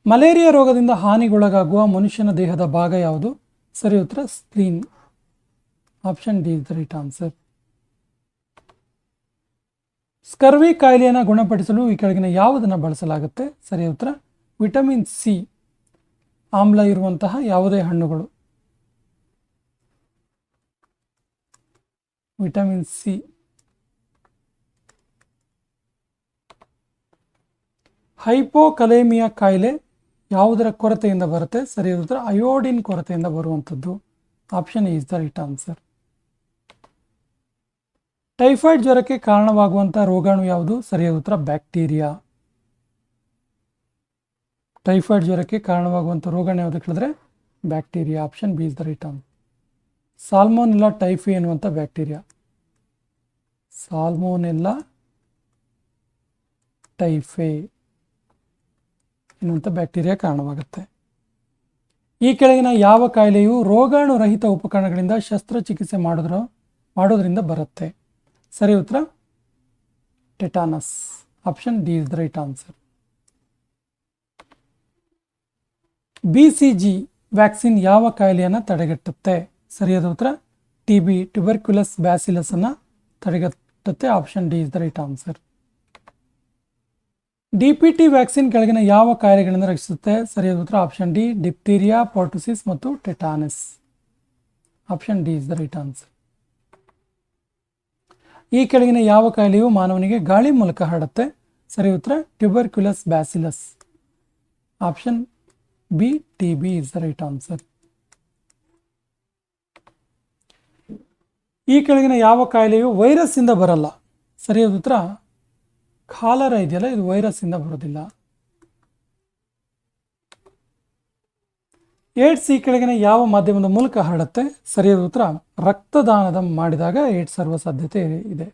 Malaria ರೋಗದಿಂದ ಹಾನಿಗೊಳಗಾಗುವ ಮನುಷ್ಯನ ದೇಹದ ಭಾಗ ಯಾವುದು? ಸರಿ ಉತ್ತರ spleen. Option D is the right answer. Scurvy ಕಾಯಿಲೆಯನ್ನು ಗುಣಪಡಿಸಲು ಈ ಕೆಳಗಿನ ಯಾವುದನ್ನು ಬಳಸಲಾಗುತ್ತೆ? ಸರಿ ಉತ್ತರ ವಿಟಮಿನ್ ಸಿ. ಆಮ್ಲ ಇರುವಂತಹ ಯಾವುದೇ ಹಣ್ಣುಗಳು. Vitamin C. ಹೈಪೋಕಲೇಮಿಯಾ ಕಾಯಿಲೆ ಯಾವುದರ ಕೊರತೆಯಿಂದ ಬರುತ್ತೆ? ಸರಿಯಾದ ಉತ್ತರ ಅಯೋಡಿನ್ ಕೊರತೆಯಿಂದ ಬರುವಂಥದ್ದು. Option is the right answer. Typhoid ಜ್ವರಕ್ಕೆ ಕಾರಣವಾಗುವಂತಹ ರೋಗಾಣು ಯಾವುದು? ಸರಿಯಾದ ಉತ್ತರ ಬ್ಯಾಕ್ಟೀರಿಯಾ. ಟೈಫಾಯ್ಡ್ ಜ್ವರಕ್ಕೆ ಕಾರಣವಾಗುವಂಥ ರೋಗಾಣು ಯಾವುದು ಕೇಳಿದ್ರೆ bacteria. Option B is the right answer. Salmonella typhi ಎನ್ನುವಂಥ ಬ್ಯಾಕ್ಟೀರಿಯಾ. ಸಾಲ್ಮೋನೆಲ್ಲಾ ಟೈಫೆ ಎನ್ನುವಂಥ ಬ್ಯಾಕ್ಟೀರಿಯಾ ಕಾರಣವಾಗುತ್ತೆ. ಈ ಕೆಳಗಿನ ಯಾವ ಕಾಯಿಲೆಯು ರೋಗಾಣು ರಹಿತ ಉಪಕರಣಗಳಿಂದ ಶಸ್ತ್ರಚಿಕಿತ್ಸೆ ಮಾಡೋದ್ರಿಂದ ಬರುತ್ತೆ? ಸರಿ ಉತ್ತರ tetanus. Option D is the right answer. BCG vaccine ಯಾವ ಕಾಯಿಲೆಯನ್ನು ತಡೆಗಟ್ಟುತ್ತೆ? ಸರಿಯಾದ ಉತ್ತರ TB, ಟ್ಯುಬರ್ಕ್ಯುಲಸ್ ಬ್ಯಾಸಿಲಸ್ ಅನ್ನು ತಡೆಗಟ್ಟುತ್ತೆ. Option D is the right answer. DPT vaccine ಕೆಳಗಿನ ಯಾವ ಕಾಯಿಲೆಗಳಿಂದ ರಕ್ಷಿಸುತ್ತೆ? ಸರಿಯಾದ ಉತ್ತರ ಆಪ್ಷನ್ ಡಿ ಡಿಪ್ತೀರಿಯಾ, ಪೋರ್ಟುಸಿಸ್ ಮತ್ತು tetanus. Option D is the right answer. ಈ ಕೆಳಗಿನ ಯಾವ ಕಾಯಿಲೆಯು ಮಾನವನಿಗೆ ಗಾಳಿ ಮೂಲಕ ಹರಡುತ್ತೆ? ಸರಿ ಉತ್ತರ tuberculous bacillus. Option B TB is the right answer. ಈ ಕೆಳಗಿನ ಯಾವ ಕಾಯಿಲೆಯು ವೈರಸ್ ಇಂದ ಬರಲ್ಲ? ಸರಿಯಾದ ಉತ್ತರ ಕಾಲರ ಇದೆಯಲ್ಲ, ಇದು ವೈರಸ್ ಇಂದ ಬರೋದಿಲ್ಲ. ಏಡ್ಸ್ ಈ ಕೆಳಗಿನ ಯಾವ ಮಾಧ್ಯಮದ ಮೂಲಕ ಹರಡುತ್ತೆ? ಸರಿಯಾದ ಉತ್ತರ ರಕ್ತದಾನದ ಮಾಡಿದಾಗ ಏಡ್ಸ್ ಹರಡುವ ಸಾಧ್ಯತೆ ಇದೆ.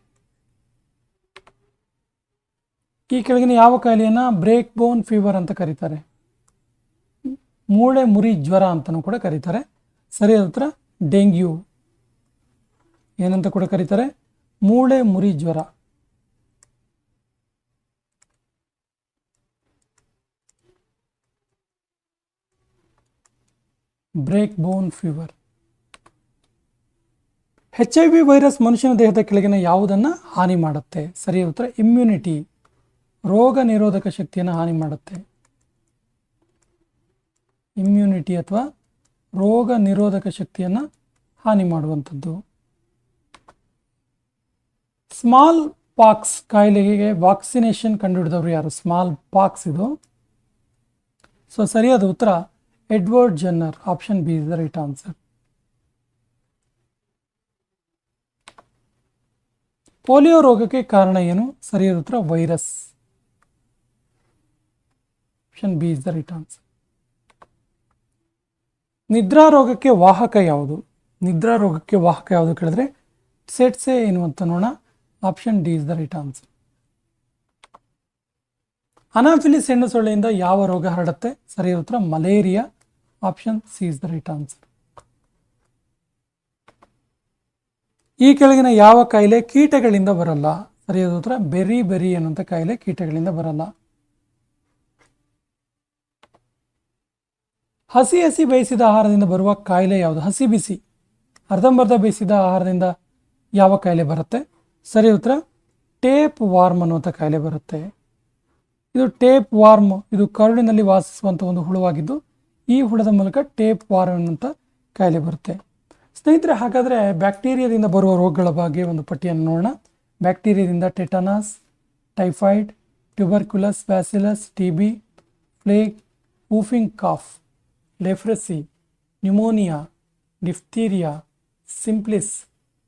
ಈ ಕೆಳಗಿನ ಯಾವ ಕಾಯಿಲೆಯನ್ನ ಬ್ರೇಕ್ ಬೋನ್ ಫೀವರ್ ಅಂತ ಕರೀತಾರೆ? ಮೂಳೆ ಮುರಿ ಜ್ವರ ಅಂತಲೂ ಕೂಡ ಕರೀತಾರೆ. ಸರಿಯಾದ ಉತ್ತರ ಡೆಂಗ್ಯೂ. ಏನಂತ ಕೂಡ ಕರೀತಾರೆ? ಮೂಳೆ ಮುರಿ ಜ್ವರ. ಬ್ರೇಕ್ ಬೋನ್ ಫೀವರ್. HIV ವೈರಸ್ ಮನುಷ್ಯನ ದೇಹದ ಕೆಳಗಿನ ಯಾವುದನ್ನು ಹಾನಿ ಮಾಡುತ್ತೆ? ಸರಿಯಾದ ಉತ್ತರ ಇಮ್ಯುನಿಟಿ. ರೋಗ ನಿರೋಧಕ ಶಕ್ತಿಯನ್ನು ಹಾನಿ ಮಾಡುತ್ತೆ. ಇಮ್ಯುನಿಟಿ ಅಥವಾ ರೋಗ ನಿರೋಧಕ ಶಕ್ತಿಯನ್ನು ಹಾನಿ ಮಾಡುವಂಥದ್ದು. ಸ್ಮಾಲ್ ಪಾಕ್ಸ್ ಕಾಯಿಲೆಗೆ ವ್ಯಾಕ್ಸಿನೇಷನ್ ಕಂಡುಹಿಡಿದವರು ಯಾರು? ಸ್ಮಾಲ್ ಪಾಕ್ಸ್ ಇದು. ಸೊ ಸರಿಯಾದ ಉತ್ತರ Edward Jenner. Option B is the right answer. Polio ರೋಗಕ್ಕೆ ಕಾರಣ ಏನು? ಸರಿಯಾದ ಉತ್ತರ virus. Option B is the right answer. ನಿದ್ರಾ ರೋಗಕ್ಕೆ ವಾಹಕ ಯಾವುದು? ನಿದ್ರಾ ರೋಗಕ್ಕೆ ವಾಹಕ ಯಾವುದು ಕೇಳಿದ್ರೆ ಸೆಟ್ಸೆ ಎನ್ನುವಂತ ನೋಣ. Option D is the right answer. Anopheles ಹೆಣ್ಣು ಸೊಳ್ಳೆಯಿಂದ ಯಾವ ರೋಗ ಹರಡುತ್ತೆ? ಸರಿಯಾದ ಉತ್ತರ malaria. Option C is the right answer. ಈ ಕೆಳಗಿನ ಯಾವ ಕಾಯಿಲೆ ಕೀಟಗಳಿಂದ ಬರಲ್ಲ? ಸರಿಯಾದ ಉತ್ತರ ಬೆರಿ ಎನ್ನುವಂಥ ಕಾಯಿಲೆ ಕೀಟಗಳಿಂದ ಬರಲ್ಲ. ಹಸಿ ಬೇಯಿಸಿದ ಆಹಾರದಿಂದ ಬರುವ ಕಾಯಿಲೆ ಯಾವುದು? ಹಸಿ ಬಿಸಿ ಅರ್ಧಂಬರ್ಧ ಬೇಯಿಸಿದ ಆಹಾರದಿಂದ ಯಾವ ಕಾಯಿಲೆ ಬರುತ್ತೆ? ಸರಿ ಉತ್ತರ ಟೇಪ್ ವಾರ್ಮ್ ಅನ್ನುವಂಥ ಕಾಯಿಲೆ ಬರುತ್ತೆ. ಇದು ಟೇಪ್ ವಾರ್ಮ್, ಇದು ಕರುಳಿನಲ್ಲಿ ವಾಸಿಸುವಂಥ ಒಂದು ಹುಳುವಾಗಿದ್ದು ಈ ಹುಳದ ಮೂಲಕ ಟೇಪ್ ವಾರ್ಮ್ ಅನ್ನುವಂಥ ಕಾಯಿಲೆ ಬರುತ್ತೆ. ಸ್ನೇಹಿತರೆ, ಹಾಗಾದರೆ ಬ್ಯಾಕ್ಟೀರಿಯಾದಿಂದ ಬರುವ ರೋಗಗಳ ಬಗ್ಗೆ ಒಂದು ಪಟ್ಟಿಯನ್ನು ನೋಡೋಣ. ಬ್ಯಾಕ್ಟೀರಿಯಾದಿಂದ tetanus, typhoid, tuberculous, bacillus, TB, plague, whooping cough, leprosy, pneumonia, diphtheria, syphilis,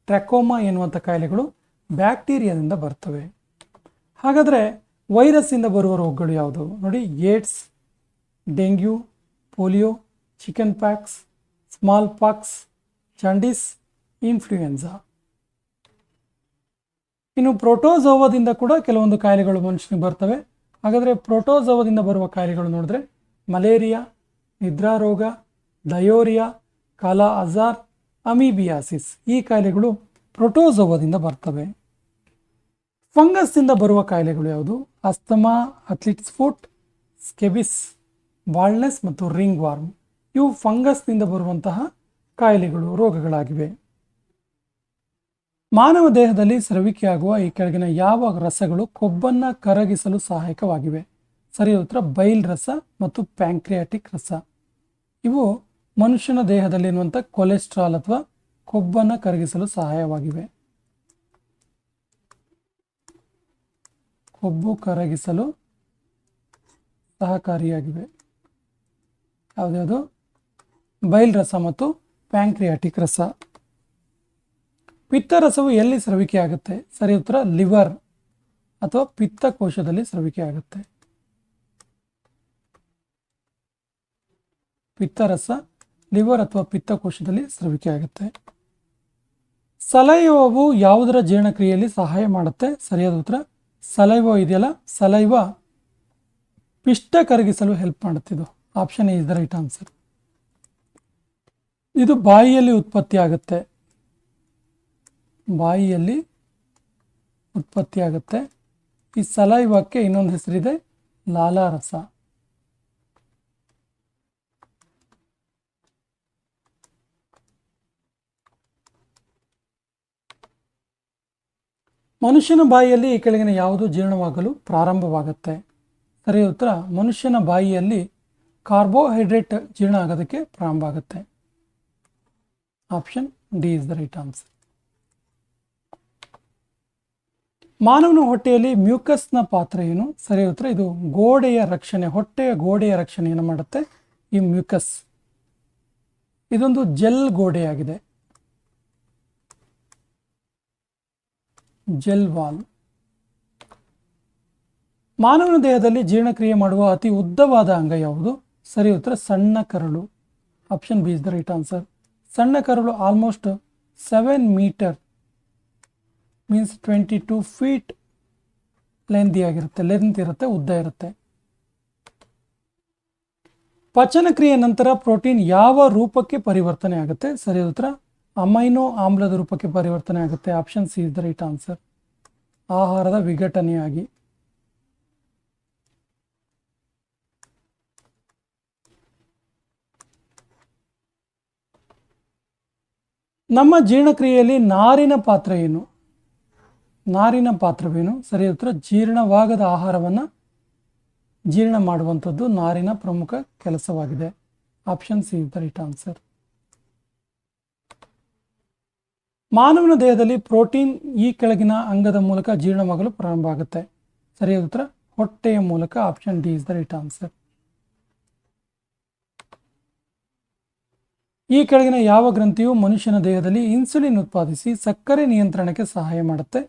trachoma ಎನ್ನುವಂಥ ಕಾಯಿಲೆಗಳು ಬ್ಯಾಕ್ಟೀರಿಯಾದಿಂದ ಬರ್ತವೆ. ಹಾಗಾದರೆ ವೈರಸ್ಸಿಂದ ಬರುವ ರೋಗಗಳು ಯಾವುದು ನೋಡಿ? AIDS, dengue, polio, chicken pox, small pox, jaundice, influenza. ಇನ್ನು ಪ್ರೋಟೋಜೋವಾದಿಂದ ಕೂಡ ಕೆಲವೊಂದು ಕಾಯಿಲೆಗಳು ಮನುಷ್ಯನಿಗೆ ಬರ್ತವೆ. ಹಾಗಾದರೆ ಪ್ರೋಟೋಜೋವಾದಿಂದ ಬರುವ ಕಾಯಿಲೆಗಳು ನೋಡಿದ್ರೆ ಮಲೇರಿಯಾ, ನಿದ್ರಾರೋಗ, ಡಯೋರಿಯಾ, ಕಾಲಾ ಅಜಾರ್, ಅಮೀಬಿಯಾಸಿಸ್ ಈ ಕಾಯಿಲೆಗಳು ಪ್ರೋಟೋಜೋವಾದಿಂದ ಬರ್ತವೆ. ಫಂಗಸ್ದಿಂದ ಬರುವ ಕಾಯಿಲೆಗಳು ಯಾವುದು? ಅಸ್ತಮಾ, ಅಥ್ಲಿಟ್ಸ್ ಫುಟ್, ಸ್ಕೆಬಿಸ್, ಬಾಲ್ನೆಸ್ ಮತ್ತು ರಿಂಗ್ ವಾರ್ಮ್. ಇವು ಫಂಗಸ್ನಿಂದ ಬರುವಂತಹ ಕಾಯಿಲೆಗಳು, ರೋಗಗಳಾಗಿವೆ. ಮಾನವ ದೇಹದಲ್ಲಿ ಸ್ರವಿಕೆಯಾಗುವ ಈ ಕೆಳಗಿನ ಯಾವ ರಸಗಳು ಕೊಬ್ಬನ್ನು ಕರಗಿಸಲು ಸಹಾಯಕವಾಗಿವೆ? ಸರಿಯಾದ ಉತ್ತರ ಬೈಲ್ ರಸ ಮತ್ತು ಪ್ಯಾಂಕ್ರಿಯಾಟಿಕ್ ರಸ. ಇವು ಮನುಷ್ಯನ ದೇಹದಲ್ಲಿರುವಂಥ ಕೊಲೆಸ್ಟ್ರಾಲ್ ಅಥವಾ ಕೊಬ್ಬನ್ನು ಕರಗಿಸಲು ಸಹಾಯವಾಗಿವೆ. ಕೊಬ್ಬು ಕರಗಿಸಲು ಸಹಕಾರಿಯಾಗಿವೆ. ಯಾವುದ್ಯಾವುದು? ಬೈಲ್ ರಸ ಮತ್ತು ಪ್ಯಾಂಕ್ರಿಯಾಟಿಕ್ ರಸ. ಪಿತ್ತರಸವು ಎಲ್ಲಿ ಸ್ರವಿಕೆ ಆಗುತ್ತೆ? ಸರಿ ಉತ್ತರ ಲಿವರ್ ಅಥವಾ ಪಿತ್ತಕೋಶದಲ್ಲಿ ಸ್ರವಿಕೆ ಆಗುತ್ತೆ. ಪಿತ್ತರಸ ಲಿವರ್ ಅಥವಾ ಪಿತ್ತಕೋಶದಲ್ಲಿ ಸ್ರವಿಕೆ ಆಗುತ್ತೆ. ಸಲೈವವು ಯಾವುದರ ಜೀರ್ಣಕ್ರಿಯೆಯಲ್ಲಿ ಸಹಾಯ ಮಾಡುತ್ತೆ? ಸರಿಯಾದ ಉತ್ತರ ಸಲೈವ ಇದೆಯಲ್ಲ, ಸಲೈವ ಪಿಷ್ಟ ಕರಗಿಸಲು ಹೆಲ್ಪ್ ಮಾಡುತ್ತಿದ್ದು. Option A is the right answer. ಇದು ಬಾಯಿಯಲ್ಲಿ ಉತ್ಪತ್ತಿ ಆಗುತ್ತೆ. ಬಾಯಿಯಲ್ಲಿ ಉತ್ಪತ್ತಿ ಆಗುತ್ತೆ. ಈ ಸಲೈವಕ್ಕೆ ಇನ್ನೊಂದು ಹೆಸರಿದೆ, ಲಾಲಾರಸ. ಮನುಷ್ಯನ ಬಾಯಿಯಲ್ಲಿ ಈ ಕೆಳಗಿನ ಯಾವುದು ಜೀರ್ಣವಾಗಲು ಪ್ರಾರಂಭವಾಗುತ್ತೆ? ಸರಿಯಾದ ಉತ್ತರ ಮನುಷ್ಯನ ಬಾಯಿಯಲ್ಲಿ ಕಾರ್ಬೋಹೈಡ್ರೇಟ್ ಜೀರ್ಣ ಆಗೋದಕ್ಕೆ ಪ್ರಾರಂಭ ಆಗುತ್ತೆ. Option D is the right answer. ಮಾನವನ ಹೊಟ್ಟೆಯಲ್ಲಿ ಮ್ಯೂಕಸ್ನ ಪಾತ್ರ ಏನು? ಸರಿಯಾದ ಉತ್ತರ ಇದು ಗೋಡೆಯ ರಕ್ಷಣೆ, ಹೊಟ್ಟೆಯ ಗೋಡೆಯ ರಕ್ಷಣೆಯನ್ನು ಮಾಡುತ್ತೆ ಈ ಮ್ಯೂಕಸ್. ಇದೊಂದು ಜೆಲ್ ಗೋಡೆಯಾಗಿದೆ, ಜೆಲ್ ವಾಲ್. ಮಾನವನ ದೇಹದಲ್ಲಿ ಜೀರ್ಣಕ್ರಿಯೆ ಮಾಡುವ ಅತಿ ಉದ್ದವಾದ ಅಂಗ ಯಾವುದು? ಸರಿ ಉತ್ತರ ಸಣ್ಣ ಕರಳು. Option B is the right answer. ಸಣ್ಣ ಕರಳು almost 7 meter means 22 feet length ಇರುತ್ತೆ, ಉದ್ದ ಇರುತ್ತೆ. ಪಚನ ಕ್ರಿಯೆ ನಂತರ ಪ್ರೋಟೀನ್ ಯಾವ ರೂಪಕ್ಕೆ ಪರಿವರ್ತನೆ ಆಗುತ್ತೆ? ಸರಿಯಾದ ಉತ್ತರ ಅಮೈನೋ ಆಮ್ಲದ ರೂಪಕ್ಕೆ ಪರಿವರ್ತನೆ ಆಗುತ್ತೆ. Option C is the right answer. ಆಹಾರದ ವಿಘಟನೆಯಾಗಿ. ನಮ್ಮ ಜೀರ್ಣಕ್ರಿಯೆಯಲ್ಲಿ ನಾರಿನ ಪಾತ್ರ ಏನು? ನಾರಿನ ಪಾತ್ರವೇನು? ಸರಿಯಾದ ಉತ್ತರ ಜೀರ್ಣವಾಗದ ಆಹಾರವನ್ನು ಜೀರ್ಣ ಮಾಡುವಂಥದ್ದು ನಾರಿನ ಪ್ರಮುಖ ಕೆಲಸವಾಗಿದೆ. Option C is the right answer. ಮಾನವನ ದೇಹದಲ್ಲಿ ಪ್ರೋಟೀನ್ ಈ ಕೆಳಗಿನ ಅಂಗದ ಮೂಲಕ ಜೀರ್ಣವಾಗಲು ಪ್ರಾರಂಭ ಆಗುತ್ತೆ. ಸರಿಯಾದ ಉತ್ತರ ಹೊಟ್ಟೆಯ ಮೂಲಕ. Option D is the right answer. ಈ ಕೆಳಗಿನ ಯಾವ ಗ್ರಂಥಿಯು ಮನುಷ್ಯನ ದೇಹದಲ್ಲಿ ಇನ್ಸುಲಿನ್ ಉತ್ಪಾದಿಸಿ ಸಕ್ಕರೆ ನಿಯಂತ್ರಣಕ್ಕೆ ಸಹಾಯ ಮಾಡುತ್ತೆ?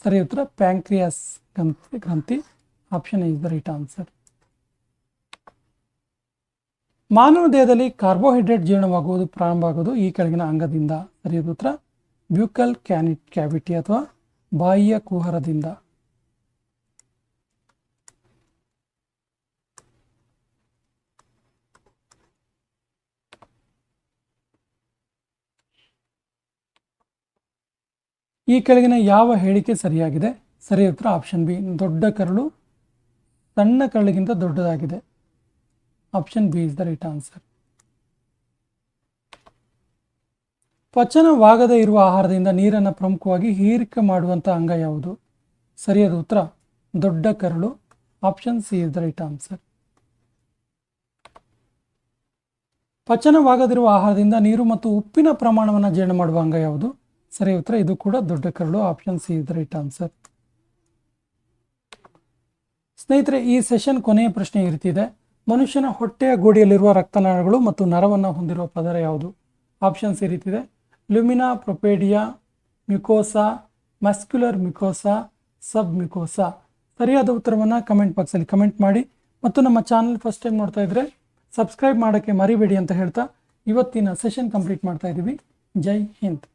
ಸರಿಯಾದ ಉತ್ತರ ಪ್ಯಾಂಕ್ರಿಯಾಸ್ ಗ್ರಂಥಿ. Option is the right answer. ಮಾನವ ದೇಹದಲ್ಲಿ ಕಾರ್ಬೋಹೈಡ್ರೇಟ್ ಜೀರ್ಣವಾಗುವುದು ಪ್ರಾರಂಭ ಆಗುವುದು ಈ ಕೆಳಗಿನ ಅಂಗದಿಂದ? ಸರಿಯಾದ ಉತ್ತರ ಬ್ಯೂಕಲ್ ಕ್ಯಾವಿಟಿ ಅಥವಾ ಬಾಯಿಯ ಕುಹರದಿಂದ. ಈ ಕೆಳಗಿನ ಯಾವ ಹೇಳಿಕೆ ಸರಿಯಾಗಿದೆ? ಸರಿಯಾದ ಉತ್ತರ ಆಪ್ಷನ್ ಬಿ, ದೊಡ್ಡ ಕರಳು ಸಣ್ಣ ಕರಳಿಗಿಂತ ದೊಡ್ಡದಾಗಿದೆ. Option B is the right answer. ಪಚನವಾಗದೇ ಇರುವ ಆಹಾರದಿಂದ ನೀರನ್ನು ಪ್ರಮುಖವಾಗಿ ಹೀರಿಕೆ ಮಾಡುವಂಥ ಅಂಗ ಯಾವುದು? ಸರಿಯಾದ ಉತ್ತರ ದೊಡ್ಡ ಕರಳು. Option C is the right answer. ಪಚನವಾಗದಿರುವ ಆಹಾರದಿಂದ ನೀರು ಮತ್ತು ಉಪ್ಪಿನ ಪ್ರಮಾಣವನ್ನು ಜೀರ್ಣ ಮಾಡುವ ಅಂಗ ಯಾವುದು? ಸರಿಯಾದ ಉತ್ತರ ಇದು ಕೂಡ ದೊಡ್ಡ ಕರಳು. Option C is the right answer. ಸ್ನೇಹಿತರೆ, ಈ ಸೆಷನ್ ಕೊನೆಯ ಪ್ರಶ್ನೆ ಈ ರೀತಿ ಇದೆ. ಮನುಷ್ಯನ ಹೊಟ್ಟೆಯ ಗೋಡೆಯಲ್ಲಿರುವ ರಕ್ತನಾಳಗಳು ಮತ್ತು ನರವನ್ನು ಹೊಂದಿರುವ ಪದರ ಯಾವುದು? ಆಪ್ಷನ್ಸ್ ಈ ರೀತಿ ಇದೆ. ಲ್ಯುಮಿನಾ ಪ್ರೊಪೇಡಿಯಾ, ಮ್ಯುಕೋಸಾ, ಮಸ್ಕ್ಯುಲರ್ ಮ್ಯುಕೋಸಾ, ಸಬ್ ಮ್ಯುಕೋಸಾ. ಸರಿಯಾದ ಉತ್ತರವನ್ನು ಕಮೆಂಟ್ ಬಾಕ್ಸಲ್ಲಿ ಕಮೆಂಟ್ ಮಾಡಿ. ಮತ್ತು ನಮ್ಮ ಚಾನಲ್ ಫಸ್ಟ್ ಟೈಮ್ ನೋಡ್ತಾ ಇದ್ರೆ ಸಬ್ಸ್ಕ್ರೈಬ್ ಮಾಡೋಕ್ಕೆ ಮರಿಬೇಡಿ ಅಂತ ಹೇಳ್ತಾ ಇವತ್ತಿನ ಸೆಷನ್ ಕಂಪ್ಲೀಟ್ ಮಾಡ್ತಾ ಇದ್ದೀವಿ. ಜೈ ಹಿಂದ್.